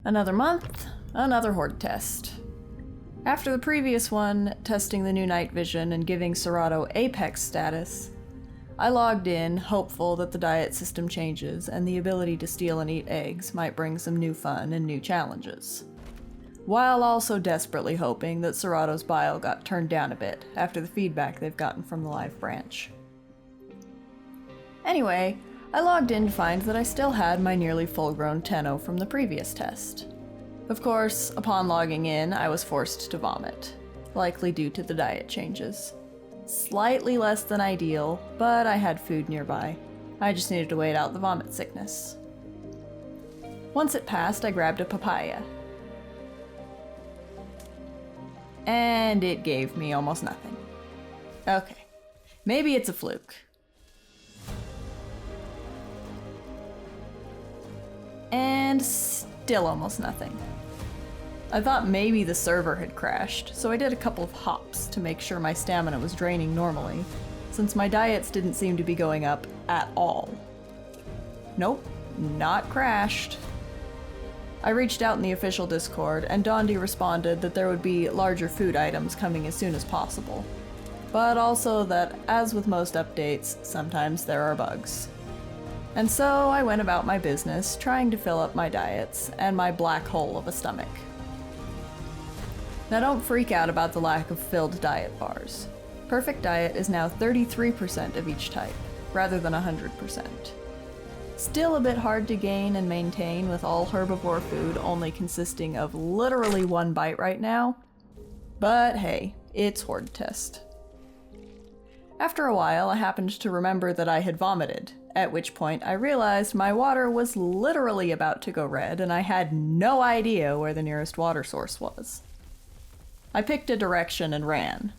Another month, another horde test. After the previous one, testing the new night vision and giving Serato Apex status, I logged in, hopeful that the diet system changes and the ability to steal and eat eggs might bring some new fun and new challenges. While also desperately hoping that Serato's bile got turned down a bit after the feedback they've gotten from the live branch. Anyway, I logged in to find that I still had my nearly full-grown Tenno from the previous test. Of course, upon logging in, I was forced to vomit, likely due to the diet changes. Slightly less than ideal, but I had food nearby. I just needed to wait out the vomit sickness. Once it passed, I grabbed a papaya. And it gave me almost nothing. Okay, maybe it's a fluke. And still almost nothing. I thought maybe the server had crashed, so I did a couple of hops to make sure my stamina was draining normally, since my diets didn't seem to be going up at all. Nope, not crashed. I reached out in the official Discord, and Dondi responded that there would be larger food items coming as soon as possible, but also that, as with most updates, sometimes there are bugs. And so I went about my business, trying to fill up my diets and my black hole of a stomach. Now don't freak out about the lack of filled diet bars. Perfect Diet is now 33% of each type, rather than 100%. Still a bit hard to gain and maintain with all herbivore food only consisting of literally one bite right now, but hey, it's horde test. After a while, I happened to remember that I had vomited, at which point I realized my water was literally about to go red and I had no idea where the nearest water source was. I picked a direction and ran,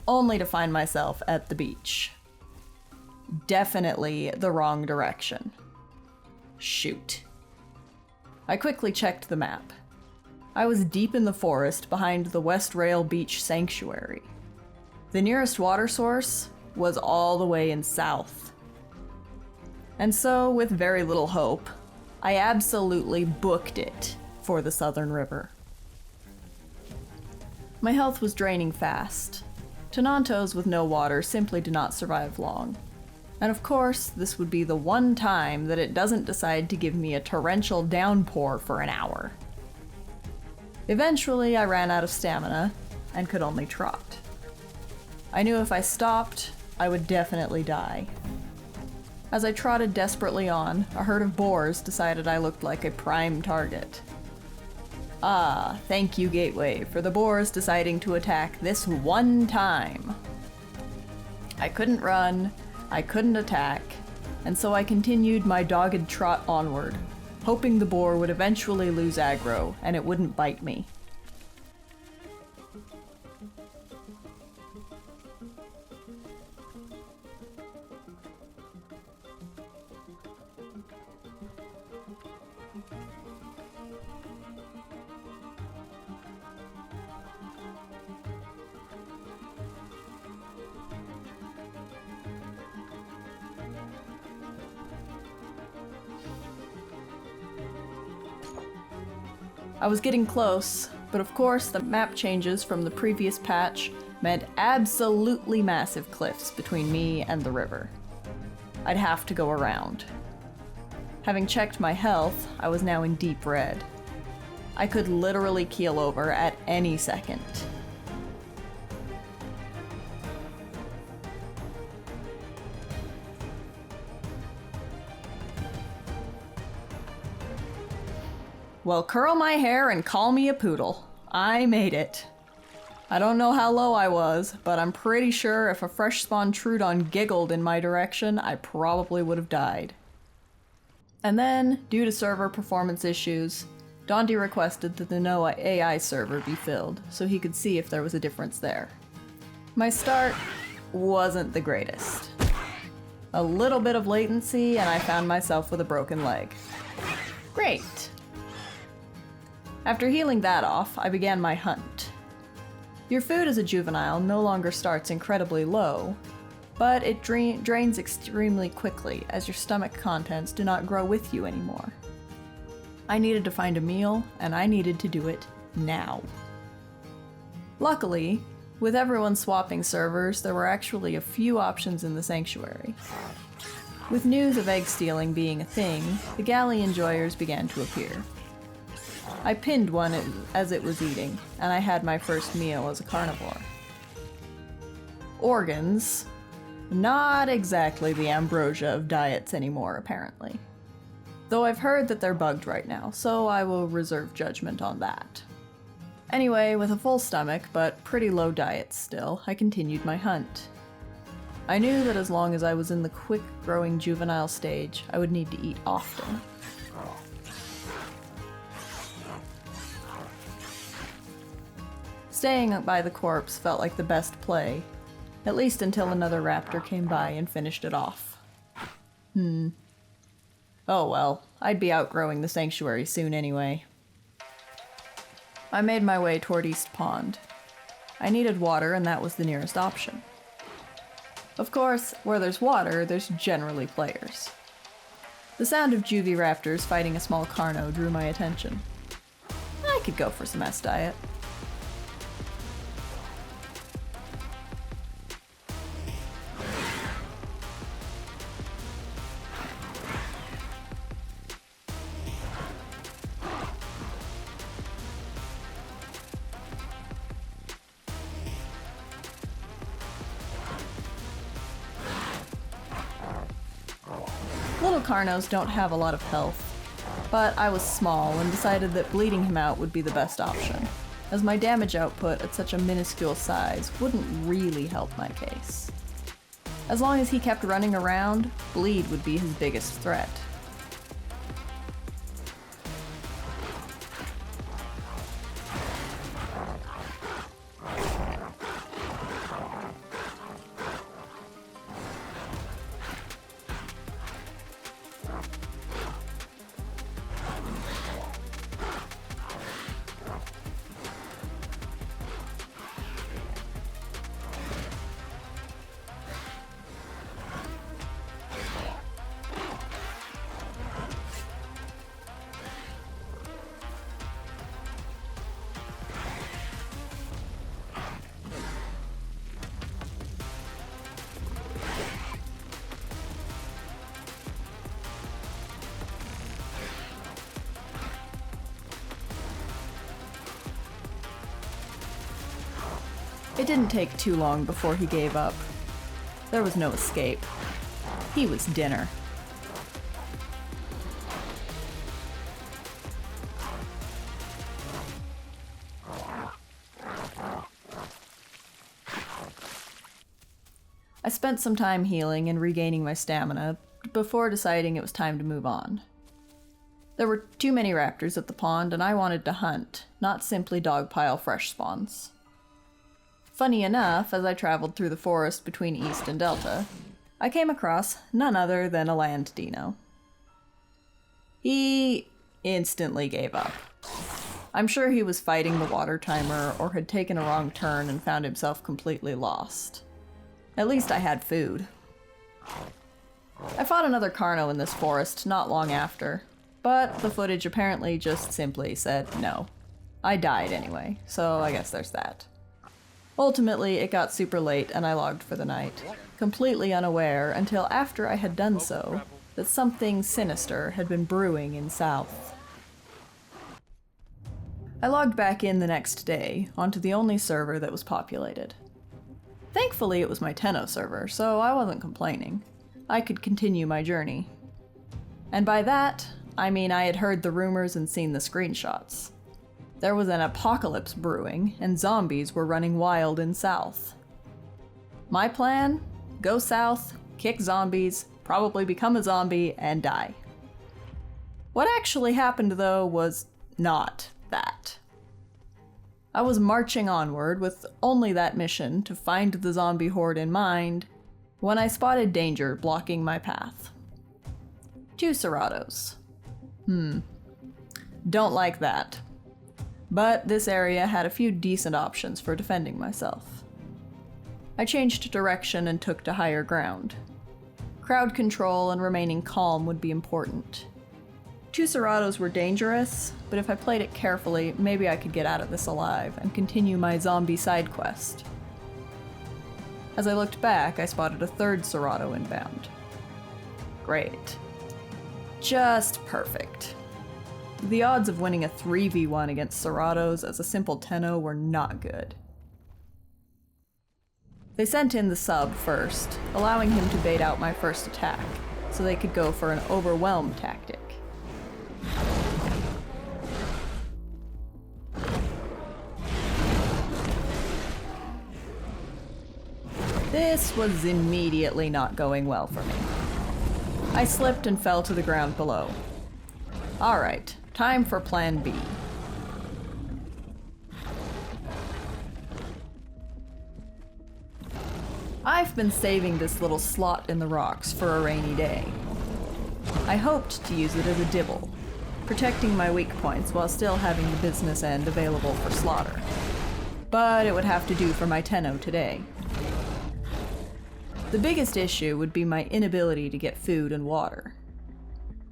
only to find myself at the beach. Definitely the wrong direction. Shoot. I quickly checked the map. I was deep in the forest behind the West Rail Beach Sanctuary. The nearest water source was all the way in south. And so, with very little hope, I absolutely booked it for the Southern River. My health was draining fast. Tenantos with no water simply do not survive long. And of course, this would be the one time that it doesn't decide to give me a torrential downpour for an hour. Eventually, I ran out of stamina and could only trot. I knew if I stopped, I would definitely die. As I trotted desperately on, a herd of boars decided I looked like a prime target. Ah, thank you, Gateway, for the boars deciding to attack this one time. I couldn't run, I couldn't attack, and so I continued my dogged trot onward, hoping the boar would eventually lose aggro and it wouldn't bite me. I was getting close, but of course the map changes from the previous patch meant absolutely massive cliffs between me and the river. I'd have to go around. Having checked my health, I was now in deep red. I could literally keel over at any second. Well, curl my hair and call me a poodle. I made it. I don't know how low I was, but I'm pretty sure if a fresh spawn Trudon giggled in my direction, I probably would have died. And then, due to server performance issues, Dondi requested that the Noah AI server be filled, so he could see if there was a difference there. My start wasn't the greatest. A little bit of latency, and I found myself with a broken leg. Great! After healing that off, I began my hunt. Your food as a juvenile no longer starts incredibly low, but it drains extremely quickly as your stomach contents do not grow with you anymore. I needed to find a meal, and I needed to do it now. Luckily, with everyone swapping servers, there were actually a few options in the sanctuary. With news of egg stealing being a thing, the galley enjoyers began to appear. I pinned one as it was eating, and I had my first meal as a carnivore. Organs. Not exactly the ambrosia of diets anymore, apparently. Though I've heard that they're bugged right now, so I will reserve judgment on that. Anyway, with a full stomach, but pretty low diet still, I continued my hunt. I knew that as long as I was in the quick-growing juvenile stage, I would need to eat often. Staying by the corpse felt like the best play, at least until another raptor came by and finished it off. Oh well, I'd be outgrowing the sanctuary soon anyway. I made my way toward East Pond. I needed water, and that was the nearest option. Of course, where there's water, there's generally players. The sound of juvie raptors fighting a small carno drew my attention. I could go for some S-diet. Little carnos don't have a lot of health, but I was small and decided that bleeding him out would be the best option, as my damage output at such a minuscule size wouldn't really help my case. As long as he kept running around, bleed would be his biggest threat. It didn't take too long before he gave up. There was no escape. He was dinner. I spent some time healing and regaining my stamina before deciding it was time to move on. There were too many raptors at the pond, and I wanted to hunt, not simply dogpile fresh spawns. Funny enough, as I traveled through the forest between East and Delta, I came across none other than a land dino. He instantly gave up. I'm sure he was fighting the water timer or had taken a wrong turn and found himself completely lost. At least I had food. I fought another carno in this forest not long after, but the footage apparently just simply said no. I died anyway, so I guess there's that. Ultimately, it got super late and I logged for the night, completely unaware until after I had done so that something sinister had been brewing in South. I logged back in the next day, onto the only server that was populated. Thankfully, it was my Tenno server, so I wasn't complaining. I could continue my journey. And by that, I mean I had heard the rumors and seen the screenshots. There was an apocalypse brewing, and zombies were running wild in South. My plan? Go south, kick zombies, probably become a zombie, and die. What actually happened, though, was not that. I was marching onward with only that mission to find the zombie horde in mind when I spotted danger blocking my path. 2 Ceratos. Don't like that. But this area had a few decent options for defending myself. I changed direction and took to higher ground. Crowd control and remaining calm would be important. 2 Seratos were dangerous, but if I played it carefully, maybe I could get out of this alive and continue my zombie side quest. As I looked back, I spotted a 3rd Serato inbound. Great. Just perfect. The odds of winning a 3v1 against Seratos as a simple Tenno were not good. They sent in the sub first, allowing him to bait out my first attack, so they could go for an overwhelm tactic. This was immediately not going well for me. I slipped and fell to the ground below. Alright, time for plan B. I've been saving this little slot in the rocks for a rainy day. I hoped to use it as a dibble, protecting my weak points while still having the business end available for slaughter. But it would have to do for my Tenno today. The biggest issue would be my inability to get food and water.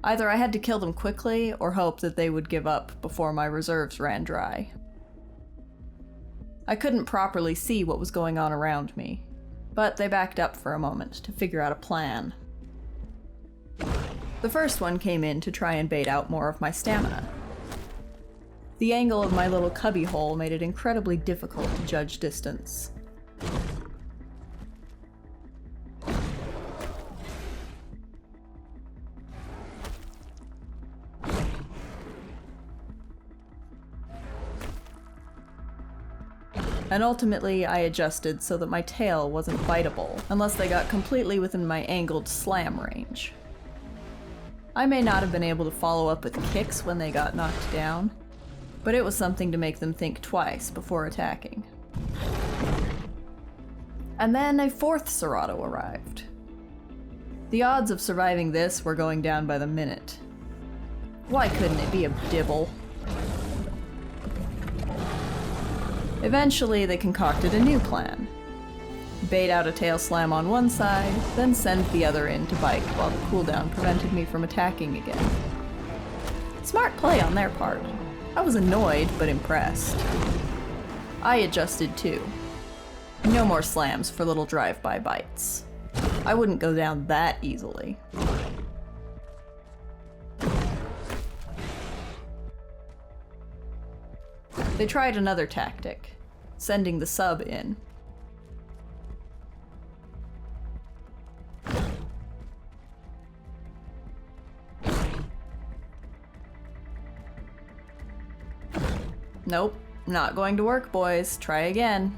Either I had to kill them quickly or hope that they would give up before my reserves ran dry. I couldn't properly see what was going on around me, but they backed up for a moment to figure out a plan. The first one came in to try and bait out more of my stamina. The angle of my little cubby hole made it incredibly difficult to judge distance. And ultimately I adjusted so that my tail wasn't biteable, unless they got completely within my angled slam range. I may not have been able to follow up with kicks when they got knocked down, but it was something to make them think twice before attacking. And then a 4th Serato arrived. The odds of surviving this were going down by the minute. Why couldn't it be a dibble? Eventually, they concocted a new plan. Bait out a tail slam on one side, then send the other in to bite while the cooldown prevented me from attacking again. Smart play on their part. I was annoyed, but impressed. I adjusted too. No more slams for little drive-by bites. I wouldn't go down that easily. They tried another tactic, sending the sub in. Nope, not going to work, boys. Try again.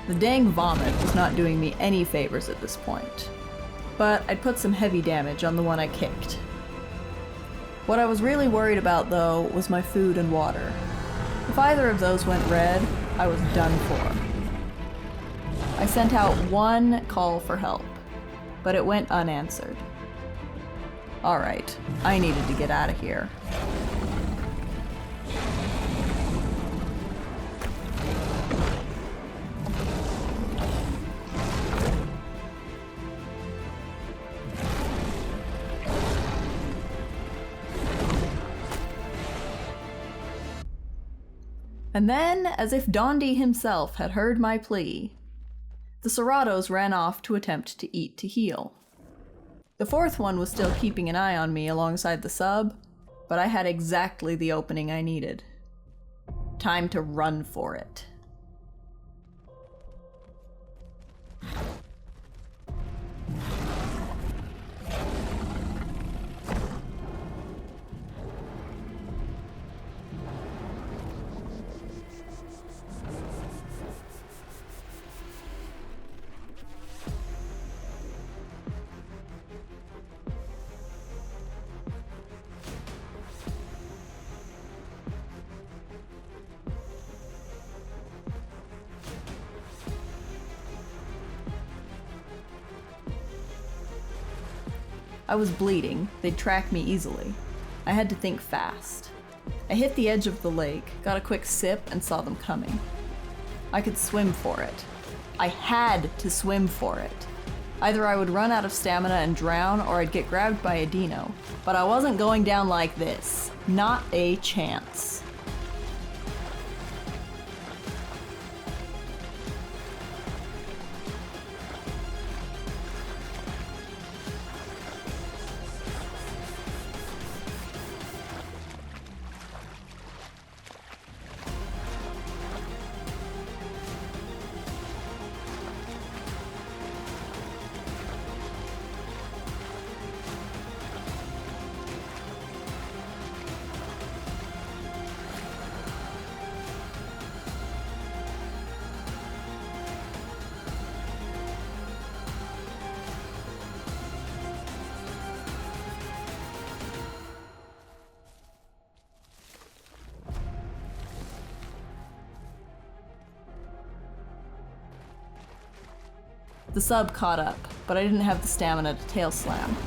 The dang vomit was not doing me any favors at this point, but I'd put some heavy damage on the one I kicked. What I was really worried about, though, was my food and water. If either of those went red, I was done for. I sent out one call for help, but it went unanswered. Alright, I needed to get out of here. And then, as if Dondi himself had heard my plea, the Seratos ran off to attempt to eat to heal. The 4th one was still keeping an eye on me alongside the sub, but I had exactly the opening I needed. Time to run for it. I was bleeding, they'd track me easily. I had to think fast. I hit the edge of the lake, got a quick sip, and saw them coming. I could swim for it. I had to swim for it. Either I would run out of stamina and drown, or I'd get grabbed by a dino. But I wasn't going down like this. Not a chance. The sub caught up, but I didn't have the stamina to tail slam.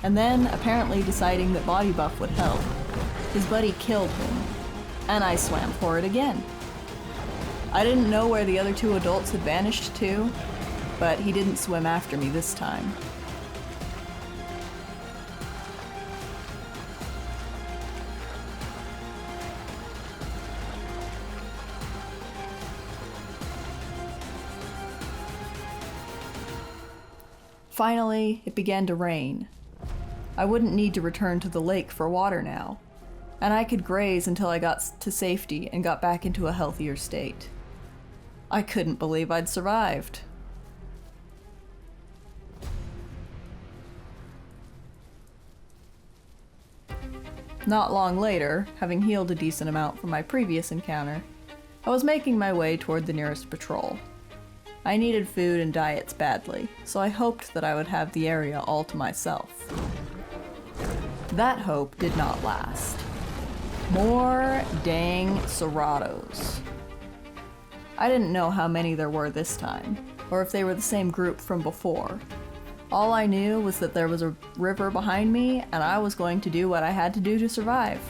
And then, apparently deciding that body buff would help, his buddy killed him, and I swam for it again. I didn't know where the other two adults had vanished to, but he didn't swim after me this time. Finally, it began to rain. I wouldn't need to return to the lake for water now, and I could graze until I got to safety and got back into a healthier state. I couldn't believe I'd survived. Not long later, having healed a decent amount from my previous encounter, I was making my way toward the nearest patrol. I needed food and diets badly, so I hoped that I would have the area all to myself. That hope did not last. More dang Seratos. I didn't know how many there were this time, or if they were the same group from before. All I knew was that there was a river behind me, and I was going to do what I had to do to survive.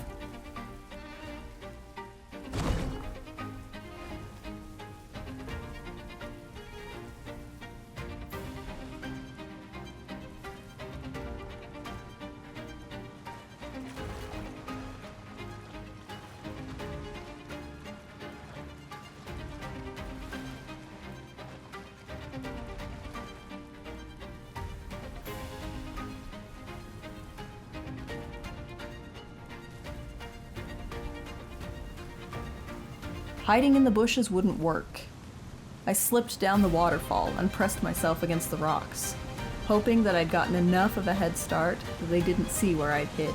Hiding in the bushes wouldn't work. I slipped down the waterfall and pressed myself against the rocks, hoping that I'd gotten enough of a head start that they didn't see where I'd hid.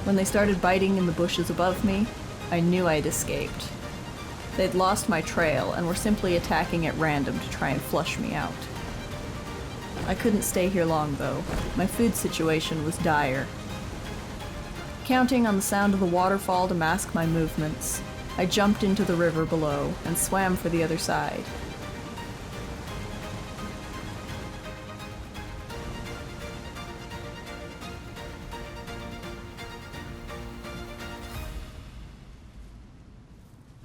When they started biting in the bushes above me, I knew I'd escaped. They'd lost my trail and were simply attacking at random to try and flush me out. I couldn't stay here long, though. My food situation was dire. Counting on the sound of the waterfall to mask my movements, I jumped into the river below and swam for the other side.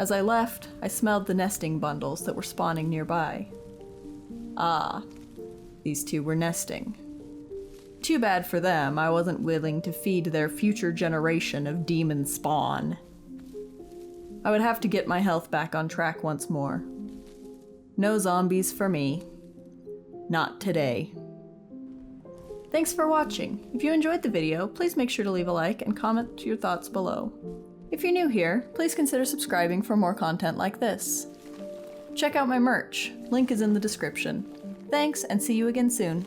As I left, I smelled the nesting bundles that were spawning nearby. Ah. These two were nesting. Too bad for them, I wasn't willing to feed their future generation of demon spawn. I would have to get my health back on track once more. No zombies for me. Not today. Thanks for watching. If you enjoyed the video, please make sure to leave a like and comment your thoughts below. If you're new here, please consider subscribing for more content like this. Check out my merch. Link is in the description. Thanks, and see you again soon.